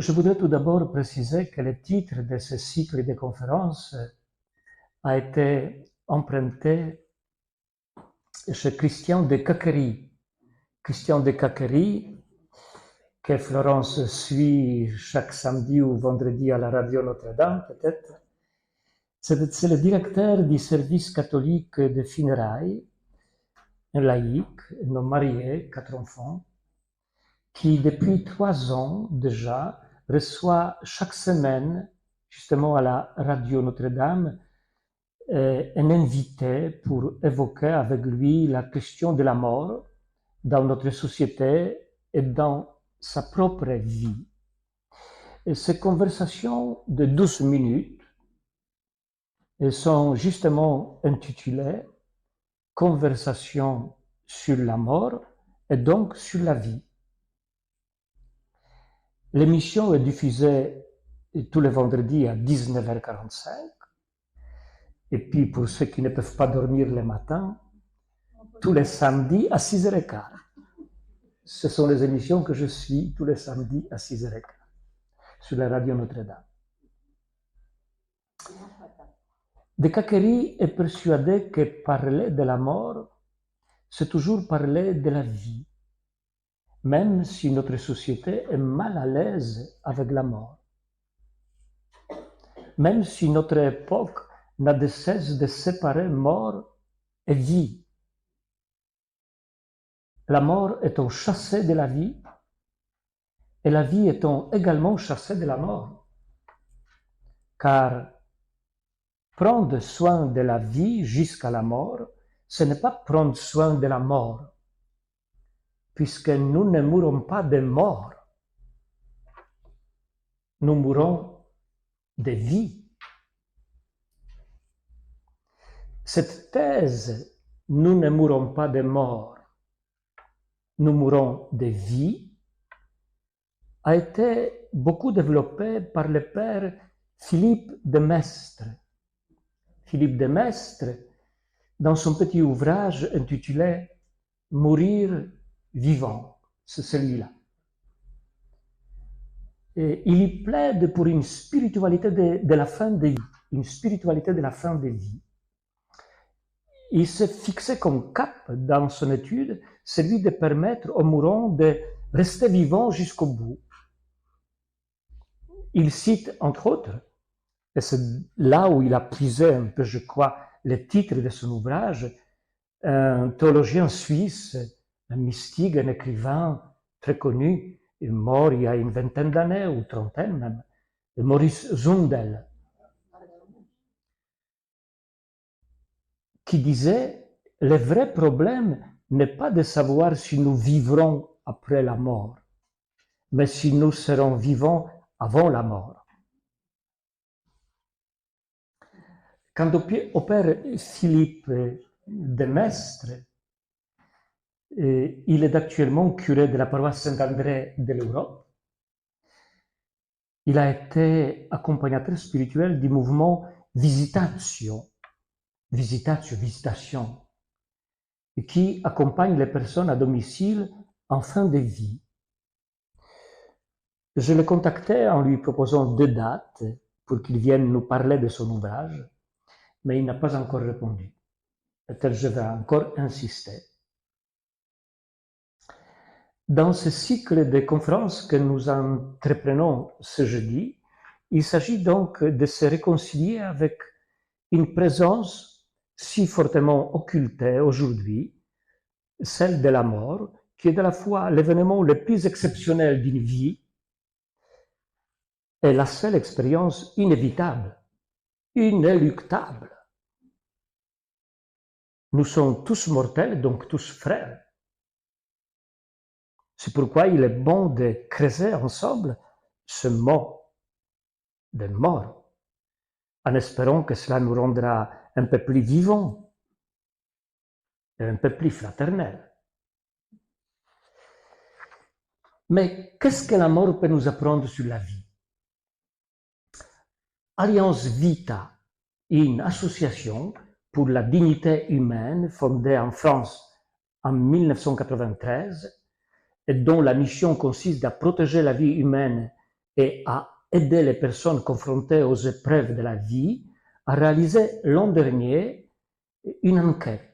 Je voudrais tout d'abord préciser que le titre de ce cycle de conférences a été emprunté chez Christian de Cacquery. Christian de Cacquery, que Florence suit chaque samedi ou vendredi à la radio Notre-Dame, peut-être. C'est le directeur du service catholique de funérailles, un laïc, un homme marié, 4 enfants, qui depuis 3 ans déjà reçoit chaque semaine, justement à la radio Notre-Dame, un invité pour évoquer avec lui la question de la mort dans notre société et dans sa propre vie. Et ces conversations de 12 minutes sont justement intitulées « Conversation sur la mort et donc sur la vie ». L'émission est diffusée tous les vendredis à 19h45. Et puis, pour ceux qui ne peuvent pas dormir le matin, tous les samedis à 6h15. Ce sont les émissions que je suis tous les samedis à 6h15 sur la radio Notre-Dame. De Cacquery est persuadé que parler de la mort, c'est toujours parler de la vie, même si notre société est mal à l'aise avec la mort. Même si notre époque n'a de cesse de séparer mort et vie. La mort étant chassée de la vie, et la vie étant également chassée de la mort. Car prendre soin de la vie jusqu'à la mort, ce n'est pas prendre soin de la mort, puisque nous ne mourons pas de mort, nous mourons de vie. Cette thèse, nous ne mourons pas de mort, nous mourons de vie, a été beaucoup développée par le père Philippe de Maistre. Philippe de Maistre, dans son petit ouvrage intitulé « Mourir vivant », c'est celui-là. Et il y plaide pour une spiritualité de la fin de vie, une spiritualité de la fin de vie. Il s'est fixé comme cap dans son étude celui de permettre aux mourants de rester vivants jusqu'au bout. Il cite, entre autres, et c'est là où il a puisé un peu, je crois, le titre de son ouvrage, un théologien suisse, un mystique, un écrivain très connu, il est mort il y a une vingtaine d'années, ou trentaine même, Maurice Zundel, qui disait « Le vrai problème n'est pas de savoir si nous vivrons après la mort, mais si nous serons vivants avant la mort. » Quant au père Philippe de Maistre, il est actuellement curé de la paroisse Saint-André de l'Europe. Il a été accompagnateur spirituel du mouvement Visitation, qui accompagne les personnes à domicile en fin de vie. Je l'ai contacté en lui proposant 2 dates pour qu'il vienne nous parler de son ouvrage, mais il n'a pas encore répondu. Peut-être je vais encore insister. Dans ce cycle de conférences que nous entreprenons ce jeudi, il s'agit donc de se réconcilier avec une présence si fortement occultée aujourd'hui, celle de la mort, qui est à la fois l'événement le plus exceptionnel d'une vie et la seule expérience inévitable, inéluctable. Nous sommes tous mortels, donc tous frères. C'est pourquoi il est bon de creuser ensemble ce mot de mort, en espérant que cela nous rendra un peu plus vivants et un peu plus fraternels. Mais qu'est-ce que la mort peut nous apprendre sur la vie? Alliance Vita, une association pour la dignité humaine fondée en France en 1993 et dont la mission consiste à protéger la vie humaine et a aidé les personnes confrontées aux épreuves de la vie, a réalisé l'an dernier une enquête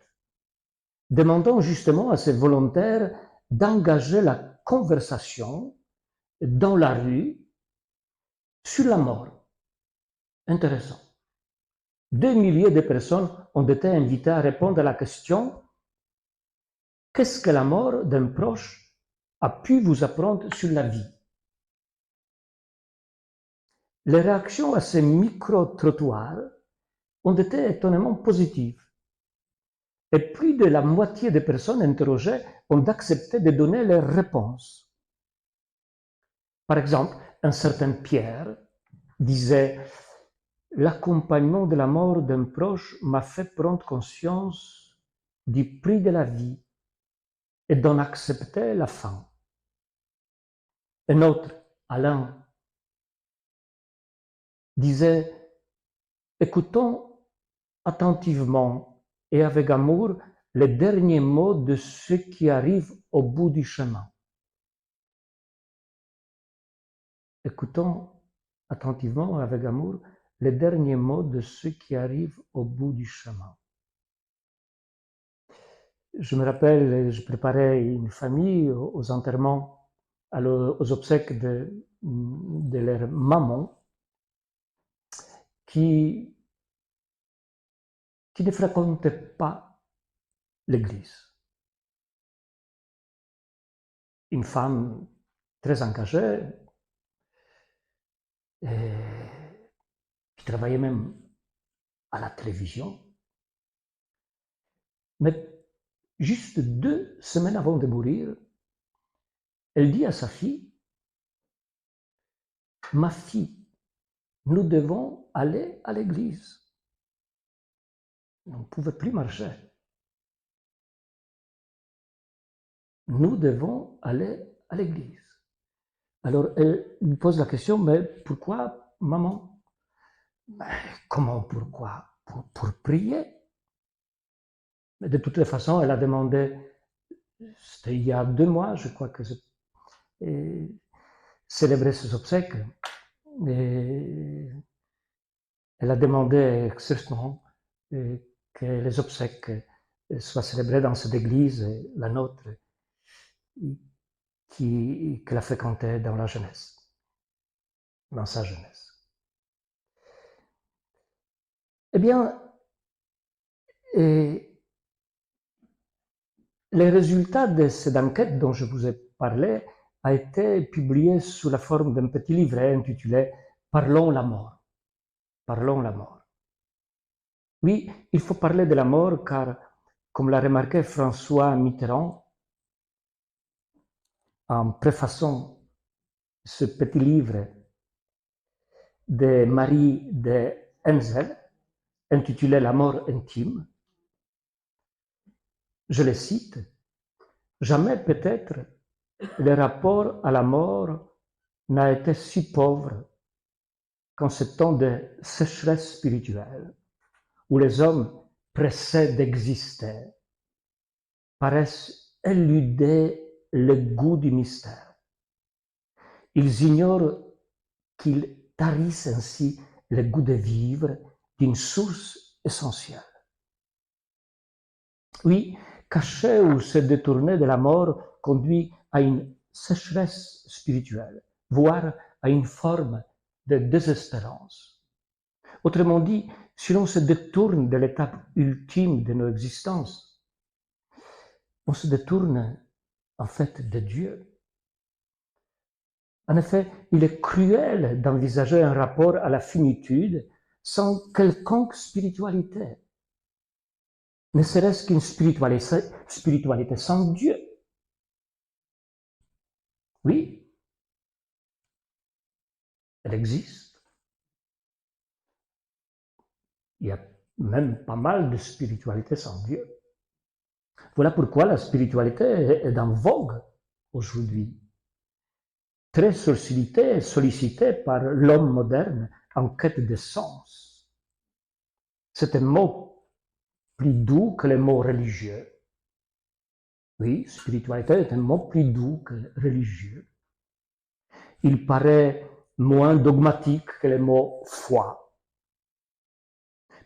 demandant justement à ses volontaires d'engager la conversation dans la rue sur la mort. Intéressant. 2 milliers de personnes ont été invitées à répondre à la question: qu'est-ce que la mort d'un proche a pu vous apprendre sur la vie? Les réactions à ces micro-trottoirs ont été étonnamment positives. Et plus de la moitié des personnes interrogées ont accepté de donner leurs réponses. Par exemple, un certain Pierre disait: l'accompagnement de la mort d'un proche m'a fait prendre conscience du prix de la vie et d'en accepter la fin. Un autre, Alain, disait: écoutons attentivement et avec amour les derniers mots de ceux qui arrivent au bout du chemin. Écoutons attentivement et avec amour les derniers mots de ceux qui arrivent au bout du chemin. Je me rappelle, je préparais une famille aux enterrements, aux obsèques de leur maman, qui ne fréquentait pas l'église. Une femme très engagée, qui travaillait même à la télévision. Mais juste 2 semaines avant de mourir, elle dit à sa fille: ma fille, nous devons aller à l'église. On ne pouvait plus marcher. Nous devons aller à l'église. Alors elle lui pose la question: mais pourquoi, maman? Comment pourquoi? Pour prier. Mais de toutes les façons, elle a demandé, c'était il y a 2 mois, je crois que j'ai célébré ses obsèques, et elle a demandé expressément que les obsèques soient célébrées dans cette église, la nôtre, qu'elle a fréquentée dans la jeunesse, dans sa jeunesse. Eh bien, les résultats de cette enquête dont je vous ai parlé a été publié sous la forme d'un petit livret intitulé « Parlons la mort ». Parlons la mort. Oui, il faut parler de la mort car, comme l'a remarqué François Mitterrand, en préfaçant ce petit livre de Marie de Henzel, intitulé La mort intime, je le cite: jamais peut-être le rapport à la mort n'a été si pauvre qu'en ce temps de sécheresse spirituelle, où les hommes pressés d'exister paraissent éluder le goût du mystère. Ils ignorent qu'ils tarissent ainsi le goût de vivre d'une source essentielle. Oui, cacher ou se détourner de la mort conduit à une sécheresse spirituelle, voire à une forme de désespérance. Autrement dit, si l'on se détourne de l'étape ultime de nos existences, on se détourne en fait de Dieu. En effet, il est cruel d'envisager un rapport à la finitude sans quelconque spiritualité, ne serait-ce qu'une spiritualité sans Dieu. Oui, elle existe. Il y a même pas mal de spiritualité sans Dieu. Voilà pourquoi la spiritualité est en vogue aujourd'hui, très sollicitée par l'homme moderne en quête de sens. C'est un mot plus doux que le mot religieux. Oui, spiritualité est un mot plus doux que religieux. Il paraît moins dogmatique que le mot foi,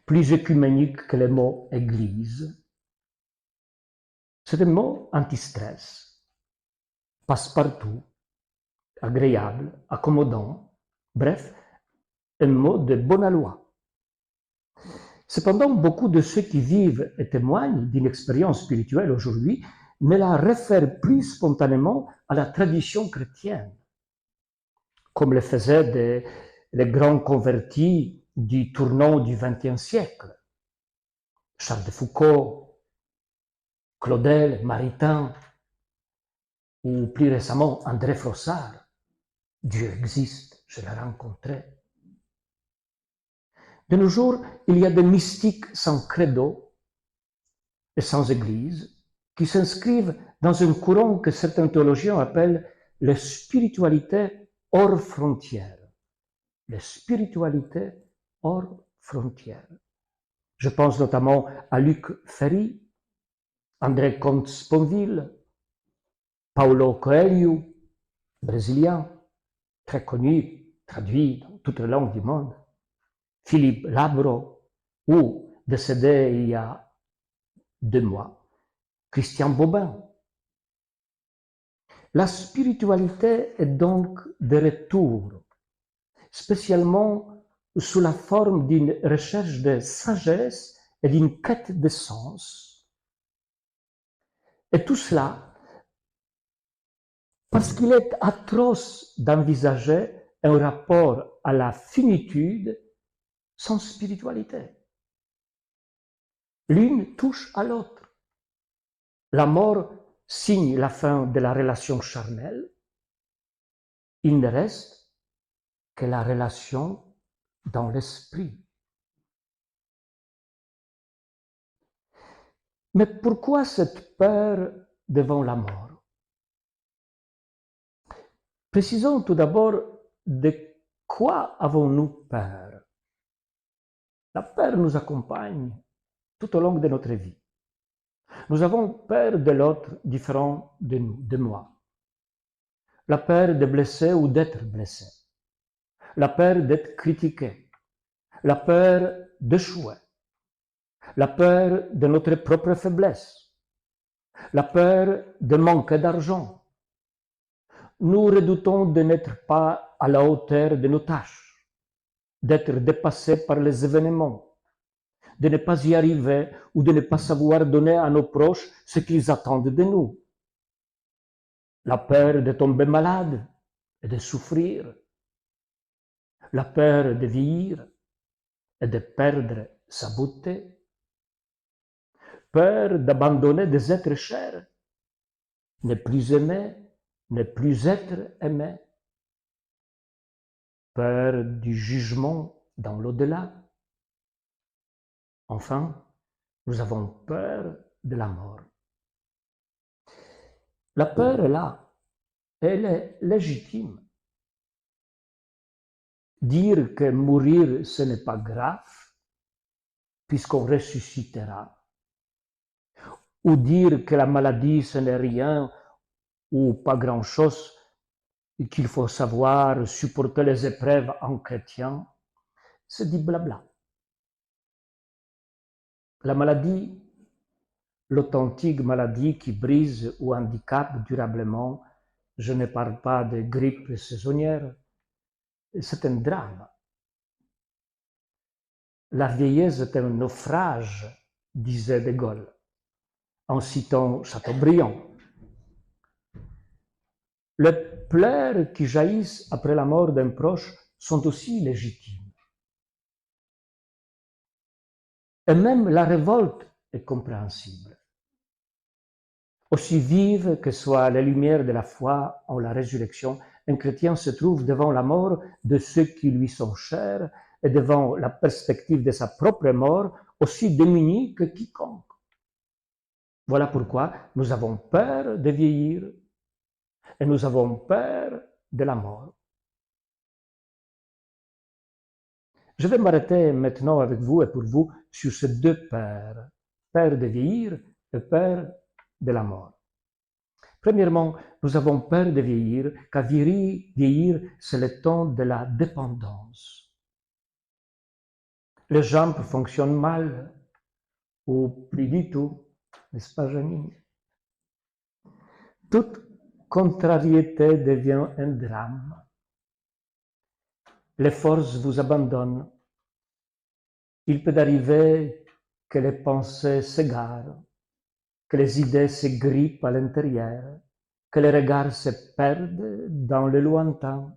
plus écuménique que le mot église. C'est un mot anti-stress, passe-partout, agréable, accommodant, bref, un mot de bonne aloi. Cependant, beaucoup de ceux qui vivent et témoignent d'une expérience spirituelle aujourd'hui ne la réfèrent plus spontanément à la tradition chrétienne, comme le faisaient les grands convertis du tournant du XXe siècle. Charles de Foucault, Claudel, Maritain, ou plus récemment André Frossard. Dieu existe, je l'ai rencontré. De nos jours, il y a des mystiques sans credo et sans église qui s'inscrivent dans un courant que certains théologiens appellent la spiritualité hors frontières. La spiritualité hors frontières. Je pense notamment à Luc Ferry, André Comte-Sponville, Paulo Coelho, brésilien, très connu, traduit dans toutes les langues du monde, Philippe Labro, ou décédé il y a 2 mois, Christian Bobin. La spiritualité est donc de retour, spécialement sous la forme d'une recherche de sagesse et d'une quête de sens. Et tout cela parce qu'il est atroce d'envisager un rapport à la finitude sans spiritualité. L'une touche à l'autre. La mort signe la fin de la relation charnelle. Il ne reste que la relation dans l'esprit. Mais pourquoi cette peur devant la mort? Précisons tout d'abord de quoi avons-nous peur? La peur nous accompagne tout au long de notre vie. Nous avons peur de l'autre différent de nous, de moi. La peur de blesser ou d'être blessé. La peur d'être critiqué. La peur d'échouer. La peur de notre propre faiblesse. La peur de manquer d'argent. Nous redoutons de n'être pas à la hauteur de nos tâches, d'être dépassés par les événements, de ne pas y arriver ou de ne pas savoir donner à nos proches ce qu'ils attendent de nous. La peur de tomber malade et de souffrir. La peur de vieillir et de perdre sa beauté. Peur d'abandonner des êtres chers, ne plus aimer, ne plus être aimé. Peur du jugement dans l'au-delà. Enfin, nous avons peur de la mort. La peur est là, elle est légitime. Dire que mourir, ce n'est pas grave, puisqu'on ressuscitera, ou dire que la maladie, ce n'est rien, ou pas grand-chose, et qu'il faut savoir supporter les épreuves en chrétien, c'est du blabla. La maladie, l'authentique maladie qui brise ou handicape durablement, je ne parle pas de grippe saisonnière, c'est un drame. La vieillesse est un naufrage, disait De Gaulle, en citant Chateaubriand. Les pleurs qui jaillissent après la mort d'un proche sont aussi légitimes. Et même la révolte est compréhensible. Aussi vive que soit la lumière de la foi en la résurrection, un chrétien se trouve devant la mort de ceux qui lui sont chers et devant la perspective de sa propre mort aussi démuni que quiconque. Voilà pourquoi nous avons peur de vieillir et nous avons peur de la mort. Je vais m'arrêter maintenant avec vous et pour vous sur ces 2 peurs, peur de vieillir et peur de la mort. Premièrement, nous avons peur de vieillir, car vieillir, c'est le temps de la dépendance. Les jambes fonctionnent mal, ou plus du tout, n'est-ce pas, Janine? Toute contrariété devient un drame. Les forces vous abandonnent. Il peut arriver que les pensées s'égarent, que les idées se grippent à l'intérieur, que les regards se perdent dans le lointain.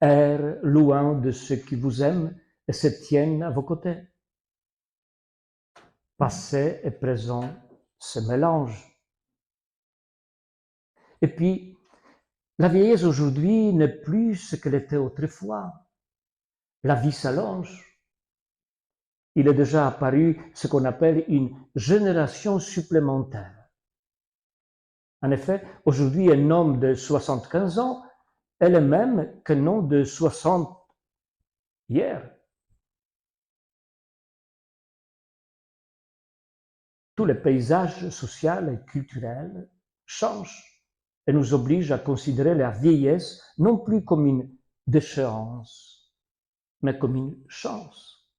Errent loin de ceux qui vous aiment et se tiennent à vos côtés. Passé et présent se mélangent. Et puis, la vieillesse aujourd'hui n'est plus ce qu'elle était autrefois. La vie s'allonge. Il est déjà apparu ce qu'on appelle une génération supplémentaire. En effet, aujourd'hui, un homme de 75 ans est le même qu'un homme de 60 hier. Tout le paysage social et culturel change et nous oblige à considérer la vieillesse non plus comme une déchéance, mais comme une chance.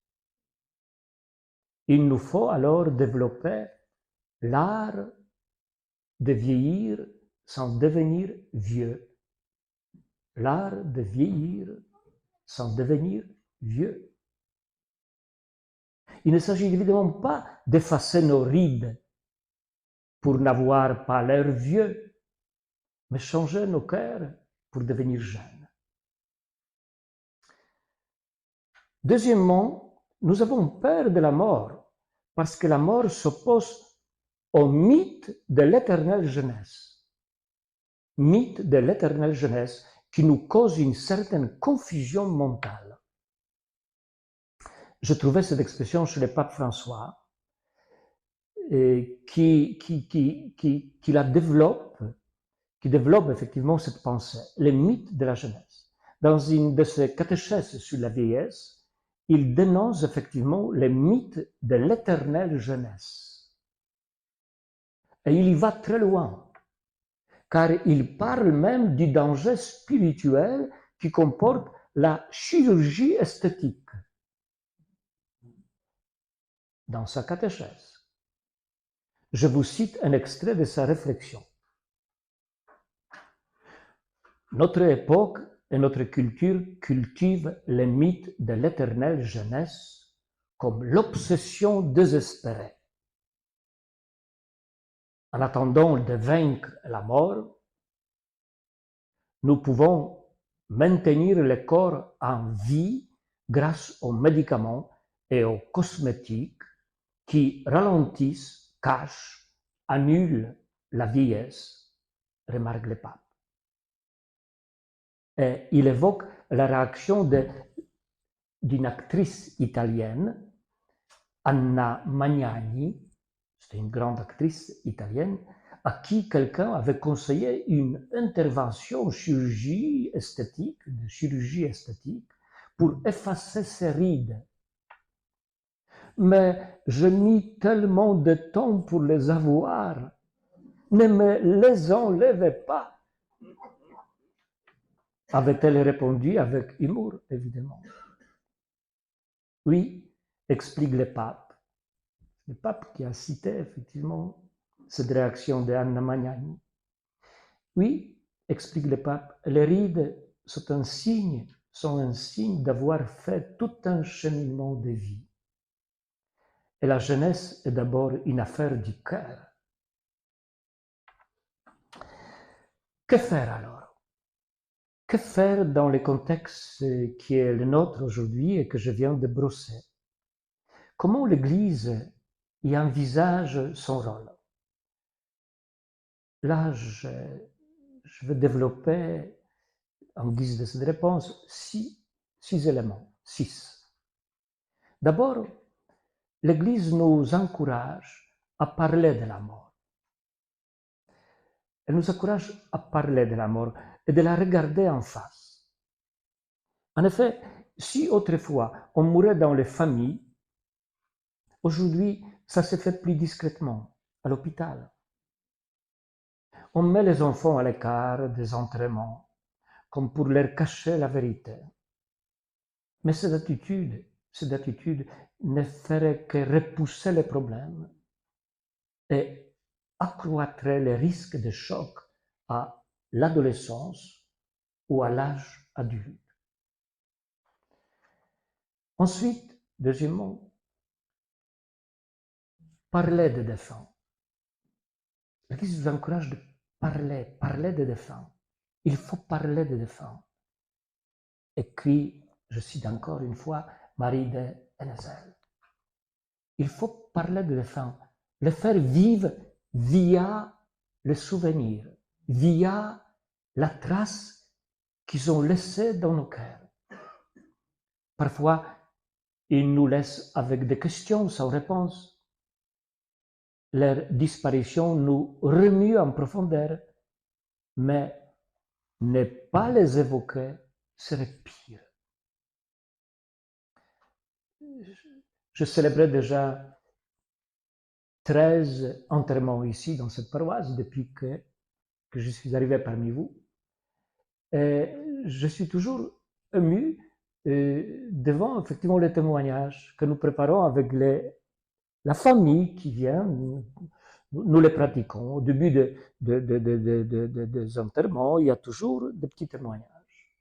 Il nous faut alors développer l'art de vieillir sans devenir vieux. L'art de vieillir sans devenir vieux. Il ne s'agit évidemment pas d'effacer nos rides pour n'avoir pas l'air vieux, mais changer nos cœurs pour devenir jeunes. Deuxièmement, nous avons peur de la mort, parce que la mort s'oppose au mythe de l'éternelle jeunesse. Mythe de l'éternelle jeunesse qui nous cause une certaine confusion mentale. Je trouvais cette expression chez le pape François, et qui la développe, qui développe effectivement cette pensée, le mythe de la jeunesse. Dans une de ses catéchèses sur la vieillesse, il dénonce effectivement le mythe de l'éternelle jeunesse. Et il y va très loin, car il parle même du danger spirituel qui comporte la chirurgie esthétique dans sa catéchèse. Je vous cite un extrait de sa réflexion. Notre époque et notre culture cultivent le mythe de l'éternelle jeunesse comme l'obsession désespérée. En attendant de vaincre la mort, nous pouvons maintenir le corps en vie grâce aux médicaments et aux cosmétiques qui ralentissent, cachent, annulent la vieillesse, remarque le pape. Et il évoque la réaction d'une actrice italienne, Anna Magnani, c'était une grande actrice italienne, à qui quelqu'un avait conseillé une intervention de chirurgie esthétique pour effacer ses rides. Mais je mis tellement de temps pour les avoir, ne me les enlevez pas, avait-elle répondu avec humour, évidemment. Oui, explique le pape qui a cité effectivement cette réaction de Anna Magnani. Oui, explique le pape, les rides sont un signe d'avoir fait tout un cheminement de vie. Et la jeunesse est d'abord une affaire du cœur. Que faire alors? Que faire dans le contexte qui est le nôtre aujourd'hui et que je viens de brosser? Comment l'Église y envisage son rôle? Là, je vais développer en guise de cette réponse six éléments, 6. D'abord, l'Église nous encourage à parler de la mort. Elle nous encourage à parler de la mort et de la regarder en face. En effet, si autrefois on mourait dans les familles, aujourd'hui, ça se fait plus discrètement, à l'hôpital. on met les enfants à l'écart des enterrements, comme pour leur cacher la vérité. Mais cette attitude ne ferait que repousser les problèmes et accroîtrait les risques de choc à l'adolescence ou à l'âge adulte. Ensuite, deuxièmement, parler des défunts. L'Église vous encourage de parler des défunts. Il faut parler des défunts. Écrit, je cite encore une fois, Marie de Hennezel. Il faut parler des défunts, les faire vivre via les souvenirs, via la trace qu'ils ont laissée dans nos cœurs. Parfois, ils nous laissent avec des questions sans réponse. Leur disparition nous remue en profondeur, mais ne pas les évoquer serait pire. Je célébrais déjà 13 enterrements ici dans cette paroisse depuis que je suis arrivé parmi vous. Et je suis toujours ému devant effectivement les témoignages que nous préparons avec la famille qui vient. Nous les pratiquons. Au début des enterrements, il y a toujours des petits témoignages.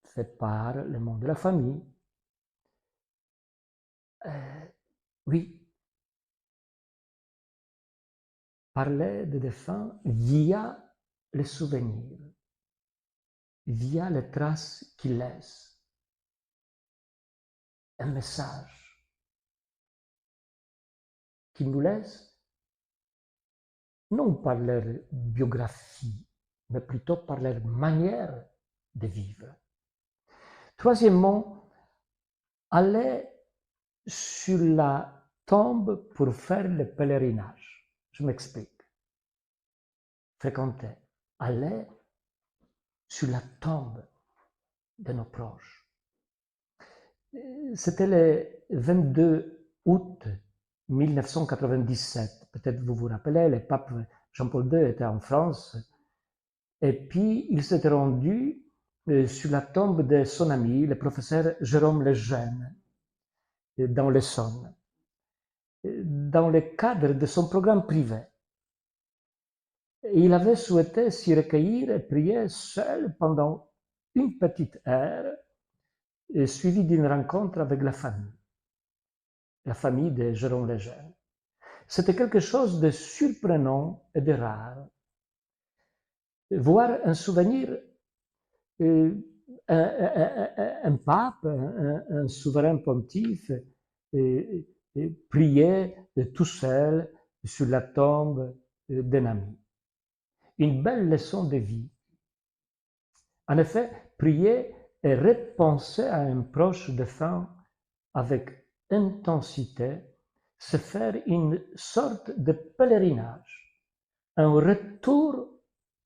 Fait par le monde de la famille. Oui. Parler des défunts via les souvenirs, via les traces qu'ils laissent. Un message qu'ils nous laissent, non par leur biographie, mais plutôt par leur manière de vivre. Troisièmement, aller sur la tombe pour faire le pèlerinage. Je m'explique. Fréquenter, aller sur la tombe de nos proches. C'était le 22 août 1997. Peut-être vous vous rappelez, le pape Jean-Paul II était en France et puis il s'était rendu sur la tombe de son ami, le professeur Jérôme Lejeune, dans l'Essonne, dans le cadre de son programme privé. Il avait souhaité s'y recueillir et prier seul pendant une petite heure, suivie d'une rencontre avec la famille de Jérôme Lejeune. C'était quelque chose de surprenant et de rare. Voir un souvenir, un pape, un souverain pontife, prier tout seul sur la tombe d'un ami. Une belle leçon de vie. En effet, prier et repenser à un proche défunt avec intensité, c'est faire une sorte de pèlerinage, un retour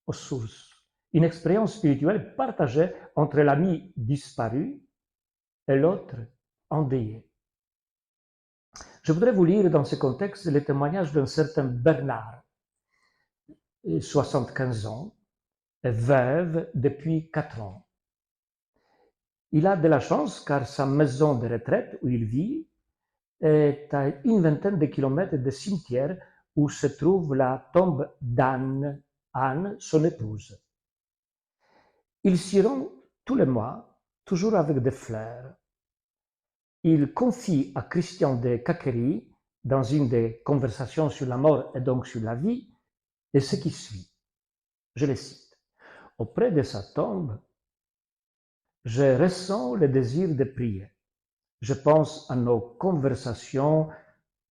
aux sources, une expérience spirituelle partagée entre l'ami disparu et l'autre endeuillé. Je voudrais vous lire dans ce contexte le témoignage d'un certain Bernard, 75 ans, veuve depuis 4 ans. Il a de la chance car sa maison de retraite où il vit est à une vingtaine de kilomètres de cimetière où se trouve la tombe d'Anne, son épouse. Il s'y rend tous les mois, toujours avec des fleurs. Il confie à Christian de Cacquery, dans une des conversations sur la mort et donc sur la vie, et ce qui suit. Je le cite. Auprès de sa tombe, je ressens le désir de prier. Je pense à nos conversations,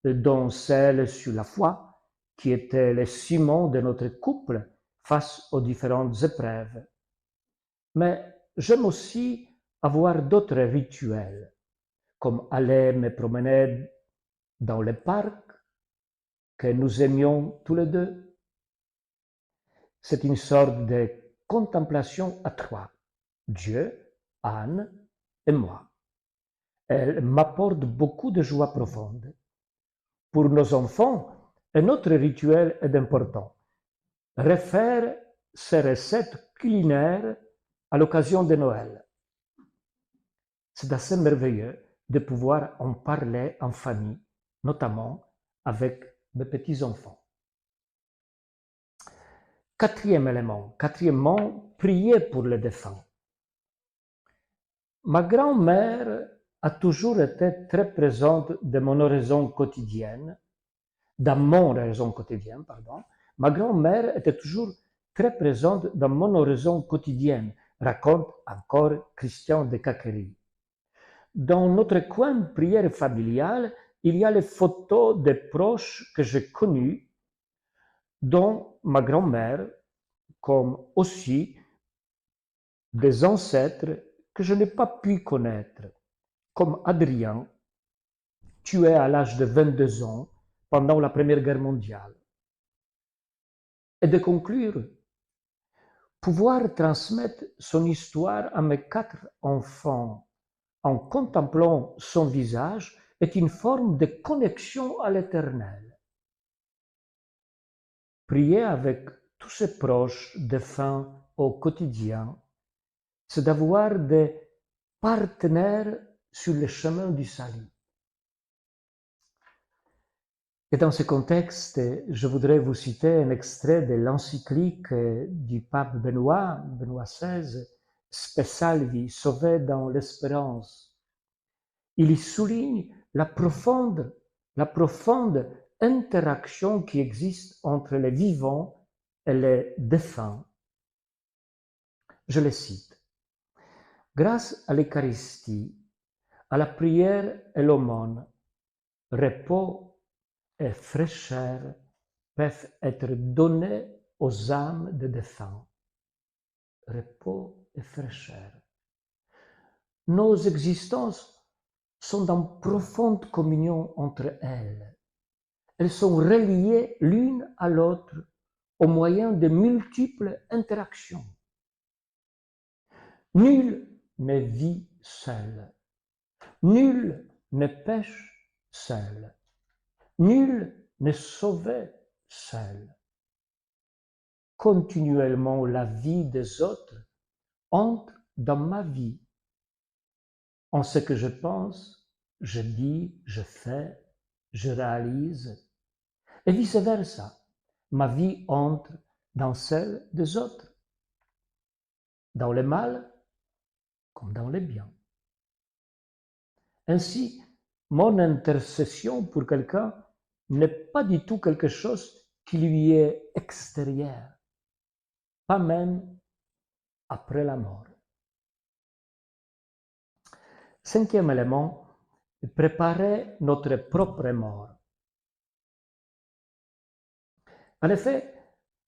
dont celle sur la foi, qui était le ciment de notre couple face aux différentes épreuves. Mais j'aime aussi avoir d'autres rituels, comme aller me promener dans le parc que nous aimions tous les deux. C'est une sorte de contemplation à trois, Dieu, Anne et moi. Elle m'apporte beaucoup de joie profonde. Pour nos enfants, un autre rituel est important. refaire ces recettes culinaires à l'occasion de Noël. C'est assez merveilleux de pouvoir en parler en famille, notamment avec mes petits-enfants. Quatrièmement, prier pour les défunts. Ma grand-mère a toujours été très présente dans mon oraison quotidienne, Ma grand-mère était toujours très présente dans mon oraison quotidienne, raconte encore Christian de Cacquery. Dans notre coin de prière familiale, il y a les photos des proches que j'ai connus, dont ma grand-mère, comme aussi des ancêtres que je n'ai pas pu connaître, comme Adrien, tué à l'âge de 22 ans pendant la Première Guerre mondiale. Et de conclure, pouvoir transmettre son histoire à mes 4 enfants en contemplant son visage est une forme de connexion à l'Éternel. Prier avec tous ses proches défunts au quotidien, c'est d'avoir des partenaires sur le chemin du salut. Et dans ce contexte, je voudrais vous citer un extrait de l'encyclique du pape Benoît XVI, Spe Salvi, sauvé dans l'espérance. Il y souligne la profonde interaction qui existe entre les vivants et les défunts. Je le cite. Grâce à l'Eucharistie, à la prière et l'aumône, repos et fraîcheur peuvent être donnés aux âmes des défunts. Repos et fraîcheur. Nos existences sont en profonde communion entre elles. Elles sont reliées l'une à l'autre au moyen de multiples interactions. Nul ne vit seul. Nul ne pêche seul. Nul n'est sauvé seul. Continuellement, la vie des autres entre dans ma vie. En ce que je pense, je dis, je fais, je réalise, et vice-versa. Ma vie entre dans celle des autres, dans le mal comme dans le bien. Ainsi, mon intercession pour quelqu'un n'est pas du tout quelque chose qui lui est extérieur, pas même après la mort. Cinquième élément, préparer notre propre mort. En effet,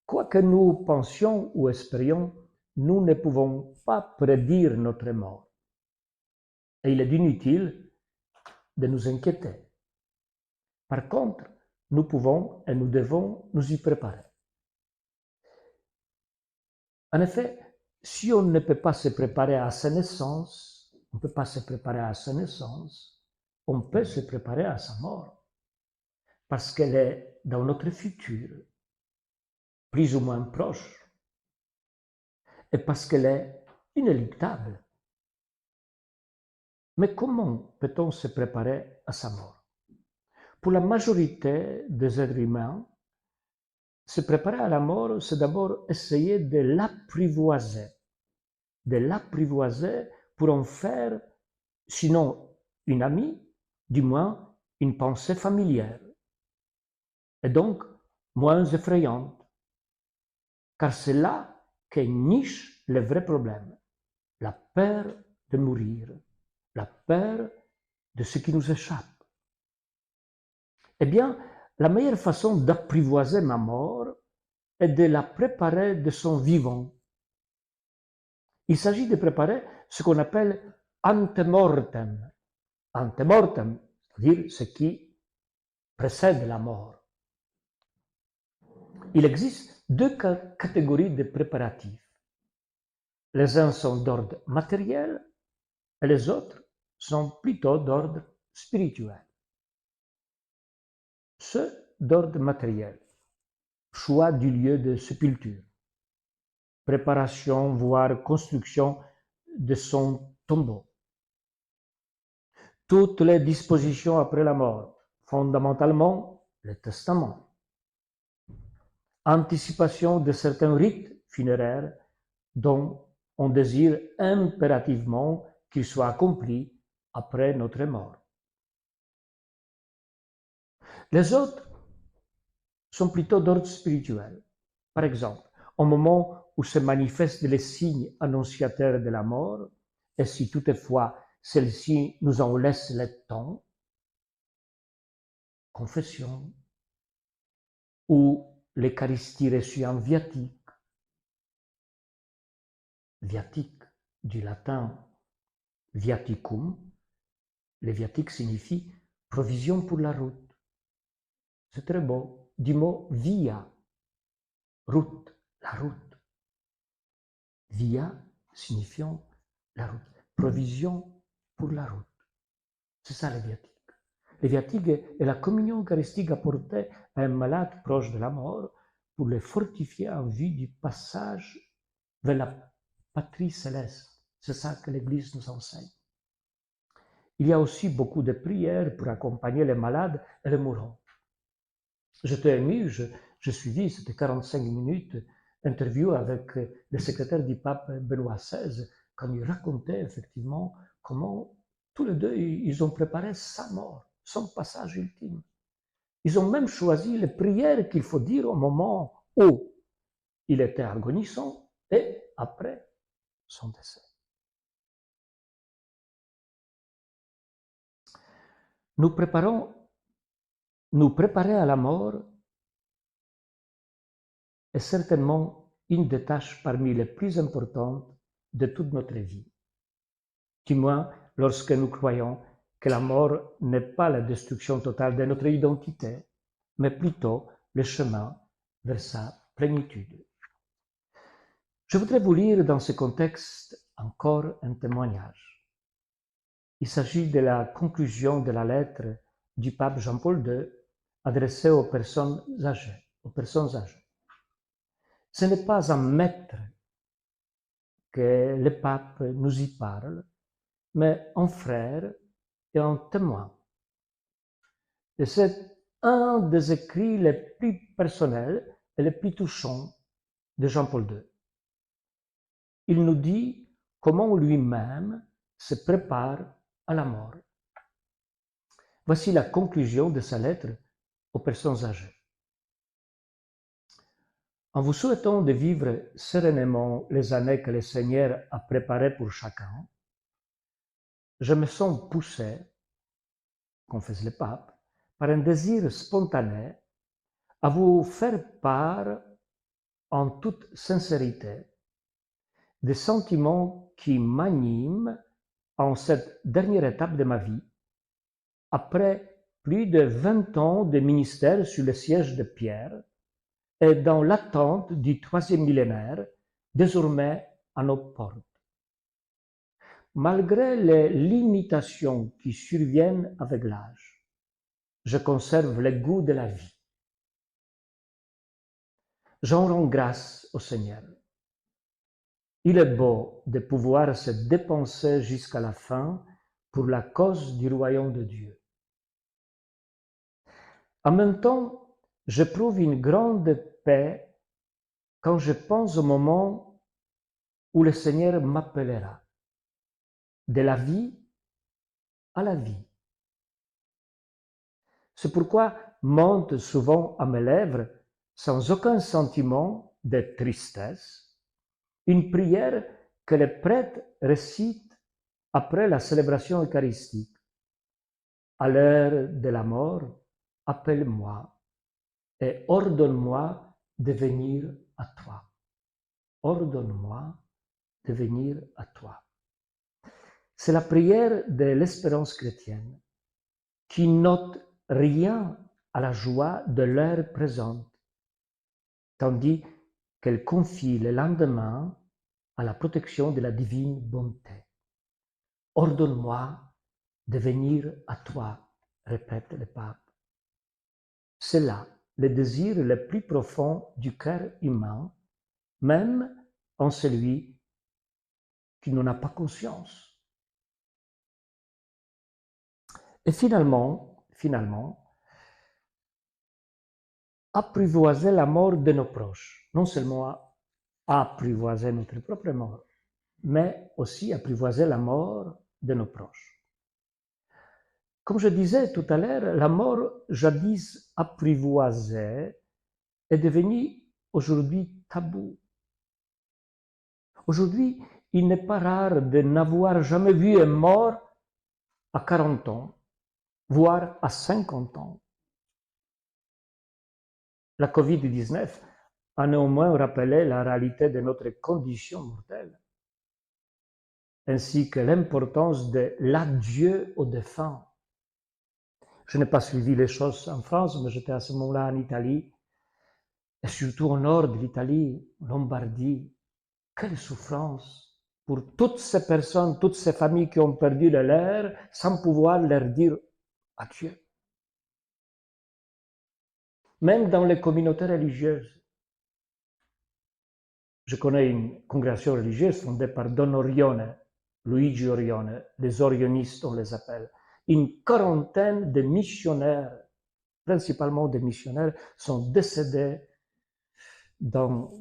quoi que nous pensions ou espérions, nous ne pouvons pas prédire notre mort. Et il est inutile de nous inquiéter. Par contre, nous pouvons et nous devons nous y préparer. En effet, si on ne peut pas se préparer à sa naissance, on ne peut pas se préparer à sa naissance, on peut se préparer à sa mort, parce qu'elle est dans notre futur, plus ou moins proche, et parce qu'elle est inéluctable. Mais comment peut-on se préparer à sa mort? Pour la majorité des êtres humains, se préparer à la mort, c'est d'abord essayer de l'apprivoiser pour en faire, sinon une amie, du moins une pensée familière, et donc moins effrayante, car c'est là que niche le vrai problème, la peur de mourir, la peur de ce qui nous échappe. Eh bien, la meilleure façon d'apprivoiser ma mort est de la préparer de son vivant. Il s'agit de préparer ce qu'on appelle antemortem. Antemortem, c'est-à-dire ce qui précède la mort. Il existe 2 catégories de préparatifs. Les uns sont d'ordre matériel et les autres sont plutôt d'ordre spirituel. Ceux d'ordre matériel. choix du lieu de sépulture, préparation, voire construction de son tombeau. Toutes les dispositions après la mort, fondamentalement le testament. Anticipation de certains rites funéraires dont on désire impérativement qu'ils soient accomplis après notre mort. Les autres sont plutôt d'ordre spirituel. Par exemple, au moment où se manifestent les signes annonciateurs de la mort, et si toutefois celle-ci nous en laisse le temps, confession, ou l'Eucharistie reçue en viatique, viatique du latin viaticum, le viatique signifie provision pour la route. C'est très beau, du mot via, route, la route. Via signifiant la route, provision pour la route. C'est ça le viatique. Le viatique est la communion eucharistique apportée à un malade proche de la mort pour le fortifier en vue du passage vers la patrie céleste. C'est ça que l'Église nous enseigne. Il y a aussi beaucoup de prières pour accompagner les malades et les mourants. J'étais ému, je suivis, c'était 45 minutes, interview avec le secrétaire du pape Benoît XVI, quand il racontait effectivement comment tous les deux, ils ont préparé sa mort, son passage ultime. Ils ont même choisi les prières qu'il faut dire au moment où il était agonisant et après son décès. Nous préparer à la mort est certainement une des tâches parmi les plus importantes de toute notre vie. Du moins, lorsque nous croyons que la mort n'est pas la destruction totale de notre identité, mais plutôt le chemin vers sa plénitude. Je voudrais vous lire dans ce contexte encore un témoignage. Il s'agit de la conclusion de la lettre du pape Jean-Paul II adressée aux personnes âgées. Ce n'est pas un maître que le pape nous y parle, mais un frère et un témoin. Et c'est un des écrits les plus personnels et les plus touchants de Jean-Paul II. Il nous dit comment lui-même se prépare à la mort. Voici la conclusion de sa lettre aux personnes âgées. En vous souhaitant de vivre sereinement les années que le Seigneur a préparées pour chacun, je me sens poussé, confesse le pape, par un désir spontané à vous faire part en toute sincérité des sentiments qui m'animent en cette dernière étape de ma vie, après plus de 20 ans de ministère sur le siège de Pierre et dans l'attente du troisième millénaire, désormais à nos portes. Malgré les limitations qui surviennent avec l'âge, je conserve le goût de la vie. J'en rends grâce au Seigneur. Il est beau de pouvoir se dépenser jusqu'à la fin pour la cause du royaume de Dieu. En même temps, j'éprouve une grande paix quand je pense au moment où le Seigneur m'appellera de la vie à la vie. C'est pourquoi monte souvent à mes lèvres, sans aucun sentiment de tristesse, une prière que les prêtres récitent après la célébration eucharistique. À l'heure de la mort, appelle-moi et ordonne-moi de venir à toi. Ordonne-moi de venir à toi. C'est la prière de l'espérance chrétienne qui note rien à la joie de l'heure présente, tandis qu'elle confie le lendemain à la protection de la divine bonté. Ordonne-moi de venir à toi, répète le pape. C'est là les désirs les plus profonds du cœur humain, même en celui qui n'en a pas conscience. Et finalement, apprivoiser la mort de nos proches, non seulement apprivoiser notre propre mort, mais aussi apprivoiser la mort de nos proches. Comme je disais tout à l'heure, la mort jadis apprivoisée est devenue aujourd'hui tabou. Aujourd'hui, il n'est pas rare de n'avoir jamais vu un mort à 40 ans, voire à 50 ans. La Covid-19 a néanmoins rappelé la réalité de notre condition mortelle, ainsi que l'importance de l'adieu aux défunts. Je n'ai pas suivi les choses en France, mais j'étais à ce moment-là en Italie, et surtout au nord de l'Italie, Lombardie. Quelle souffrance pour toutes ces personnes, toutes ces familles qui ont perdu le leur sans pouvoir leur dire adieu. Même dans les communautés religieuses. Je connais une congrégation religieuse fondée par Don Orione, Luigi Orione, les orionistes on les appelle. Une quarantaine de missionnaires, principalement des missionnaires, sont décédés dans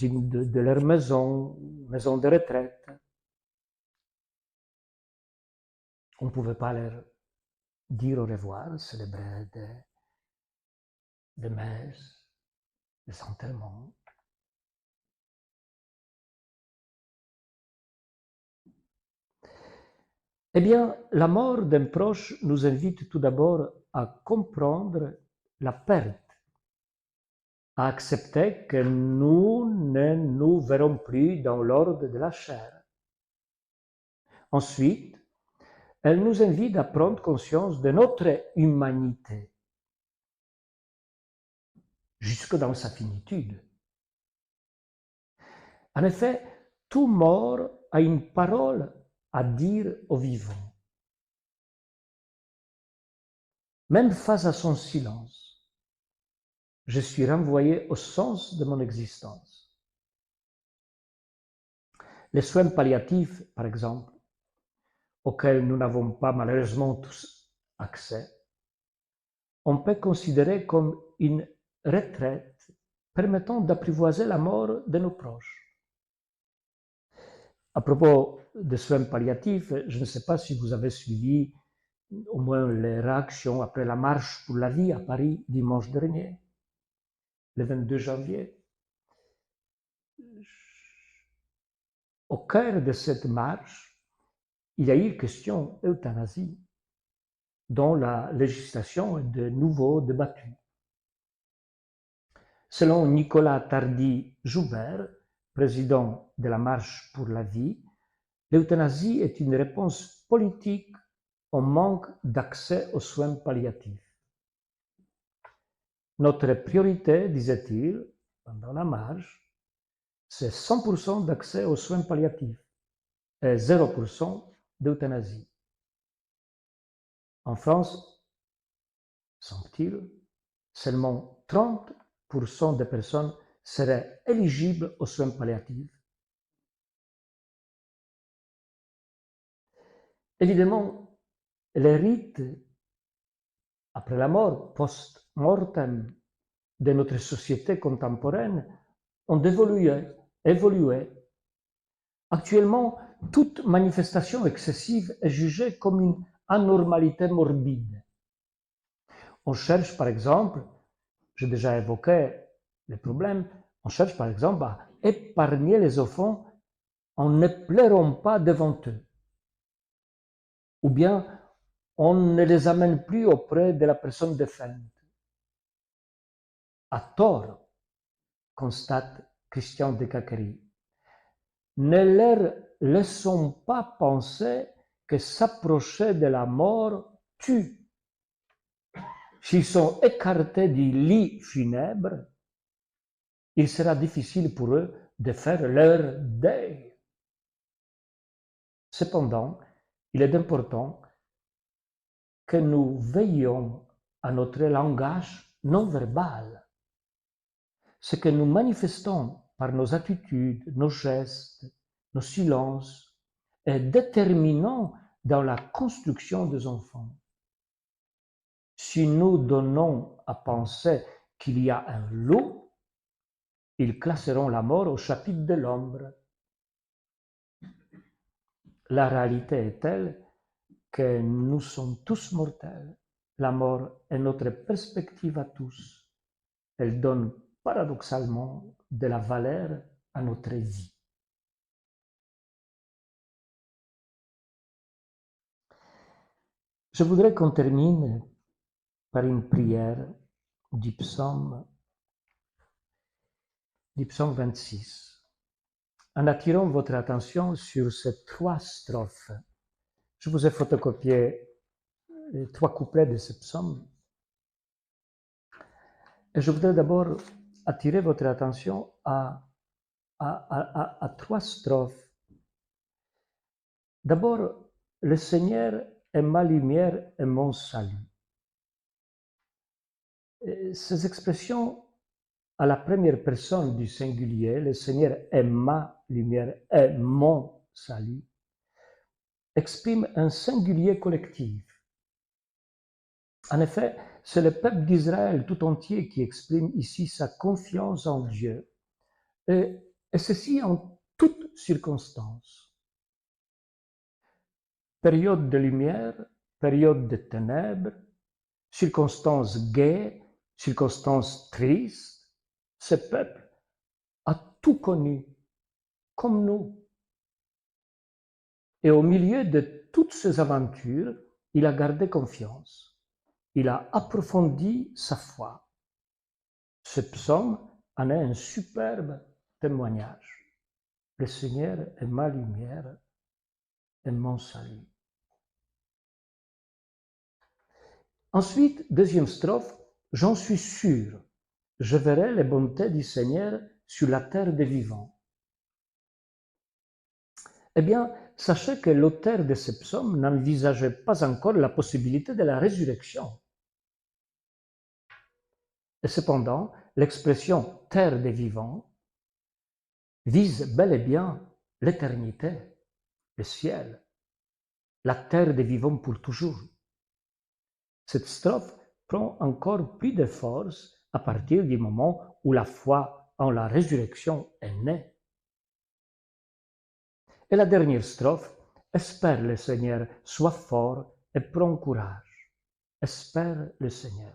une de leurs maisons de retraite. On ne pouvait pas leur dire au revoir, célébrer des messes, des enterrements. Eh bien, la mort d'un proche nous invite tout d'abord à comprendre la perte, à accepter que nous ne nous verrons plus dans l'ordre de la chair. Ensuite, elle nous invite à prendre conscience de notre humanité, jusque dans sa finitude. En effet, tout mort a une parole à dire aux vivants. Même face à son silence, je suis renvoyé au sens de mon existence. Les soins palliatifs, par exemple, auxquels nous n'avons pas malheureusement tous accès, on peut considérer comme une retraite permettant d'apprivoiser la mort de nos proches. À propos des soins palliatifs, je ne sais pas si vous avez suivi au moins les réactions après la marche pour la vie à Paris dimanche dernier, le 22 janvier. Au cœur de cette marche, il y a eu question euthanasie, dont la législation est de nouveau débattue. Selon Nicolas Tardy-Joubert, président de la Marche pour la vie, l'euthanasie est une réponse politique au manque d'accès aux soins palliatifs. Notre priorité, disait-il, pendant la marche, c'est 100% d'accès aux soins palliatifs et 0% d'euthanasie. En France, semble-t-il, seulement 30% des personnes seraient éligibles aux soins palliatifs. Évidemment, les rites après la mort, post-mortem, de notre société contemporaine ont évolué. Actuellement, toute manifestation excessive est jugée comme une anormalité morbide. On cherche par exemple, j'ai déjà évoqué le problème, on cherche par exemple à épargner les enfants en ne pleurant pas devant eux. Ou bien on ne les amène plus auprès de la personne défunte. À tort, constate Christian de Cacquery. Ne leur laissons pas penser que s'approcher de la mort tue. S'ils sont écartés du lit funèbre, il sera difficile pour eux de faire leur deuil. Cependant, il est important que nous veillions à notre langage non verbale. Ce que nous manifestons par nos attitudes, nos gestes, nos silences, est déterminant dans la construction des enfants. Si nous donnons à penser qu'il y a un loup, ils classeront la mort au chapitre de l'ombre. La réalité est telle que nous sommes tous mortels. La mort est notre perspective à tous. Elle donne paradoxalement de la valeur à notre vie. Je voudrais qu'on termine par une prière du psaume 26, en attirant votre attention sur ces 3 strophes. Je vous ai photocopié les 3 couplets de ce psaume. Et je voudrais d'abord attirer votre attention à 3 strophes. D'abord, le Seigneur est ma lumière et mon salut. Et ces expressions à la première personne du singulier, le Seigneur est ma lumière et mon salut, expriment un singulier collectif. En effet, c'est le peuple d'Israël tout entier qui exprime ici sa confiance en Dieu, et ceci en toutes circonstances. Période de lumière, période de ténèbres, circonstances gaies, circonstances tristes, ce peuple a tout connu, comme nous. Et au milieu de toutes ces aventures, il a gardé confiance. Il a approfondi sa foi. Ce psaume en est un superbe témoignage. Le Seigneur est ma lumière et mon salut. Ensuite, deuxième strophe, j'en suis sûr, je verrai les bontés du Seigneur sur la terre des vivants. Eh bien, sachez que l'auteur de ce psaume n'envisageait pas encore la possibilité de la résurrection. Et cependant, l'expression « terre des vivants » vise bel et bien l'éternité, le ciel, la terre des vivants pour toujours. Cette strophe prend encore plus de force à partir du moment où la foi en la résurrection est née. Et la dernière strophe, espère le Seigneur, sois fort et prends courage. Espère le Seigneur.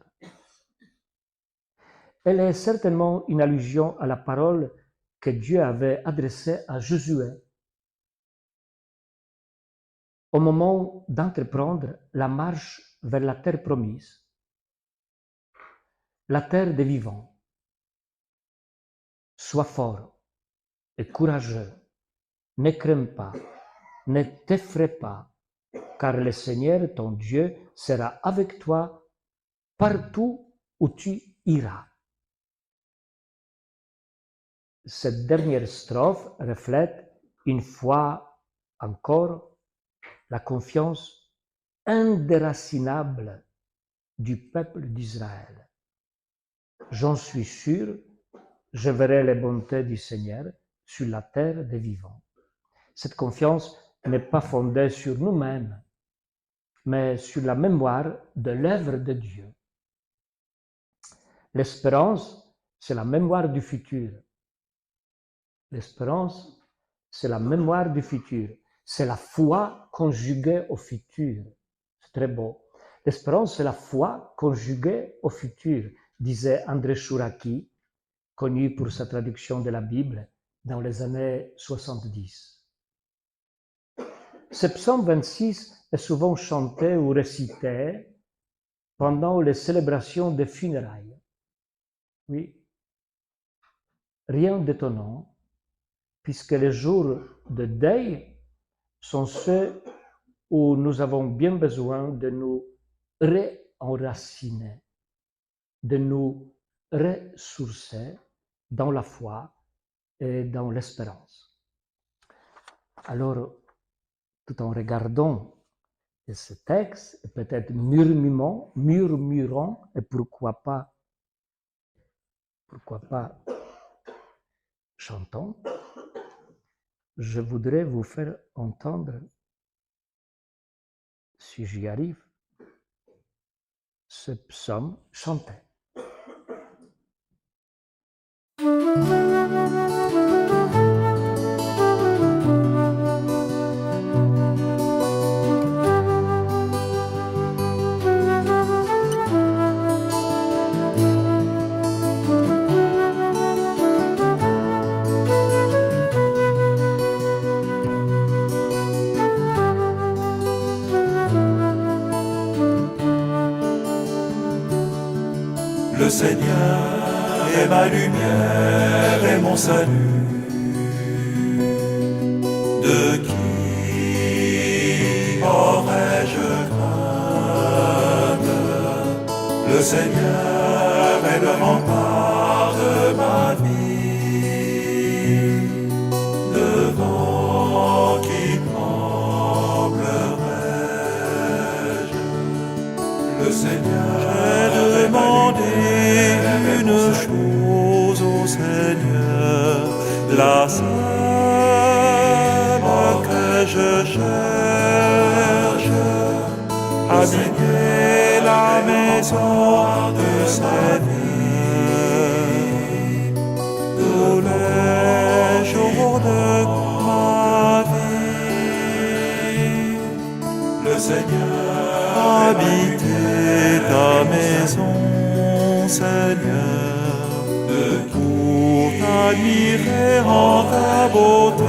Elle est certainement une allusion à la parole que Dieu avait adressée à Josué au moment d'entreprendre la marche vers la terre promise, la terre des vivants. Sois fort et courageux, ne crains pas, ne t'effraie pas, car le Seigneur, ton Dieu, sera avec toi partout où tu iras. Cette dernière strophe reflète une fois encore la confiance indéracinable du peuple d'Israël. J'en suis sûr, je verrai les bontés du Seigneur sur la terre des vivants. Cette confiance n'est pas fondée sur nous-mêmes, mais sur la mémoire de l'œuvre de Dieu. L'espérance, c'est la mémoire du futur. L'espérance, c'est la mémoire du futur. C'est la foi conjuguée au futur. C'est très beau. L'espérance, c'est la foi conjuguée au futur, disait André Chouraki, connu pour sa traduction de la Bible dans les années 70. Ce psaume 26 est souvent chanté ou récité pendant les célébrations des funérailles. Oui, rien d'étonnant, puisque les jours de deuil sont ceux où nous avons bien besoin de nous réenraciner, de nous ressourcer dans la foi et dans l'espérance. Alors, tout en regardant ce texte, et peut-être murmurant, et pourquoi pas pourquoi pas chantons, je voudrais vous faire entendre, si j'y arrive, ce psaume chanté. Le Seigneur est ma lumière et mon salut. De qui aurais-je crainte? Le Seigneur est le rempart de ma vie. Devant qui tremblerais-je? Le Seigneur. J'ai demandé une chose au Seigneur, la seule que je cherche, habiter la maison du Seigneur tous les jours de ma vie. Le Seigneur habiter ta maison, Seigneur, pour t'admirer en ta beauté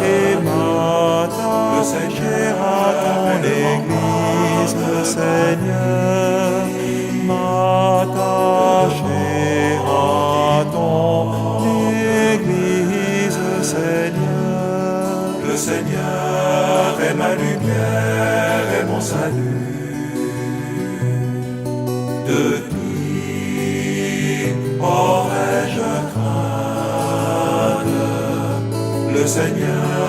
et m'attacher à ton Église, Seigneur, m'attacher à ton Église, Seigneur. Le Seigneur est ma lumière et mon salut. De qui aurais-je crainte? Le Seigneur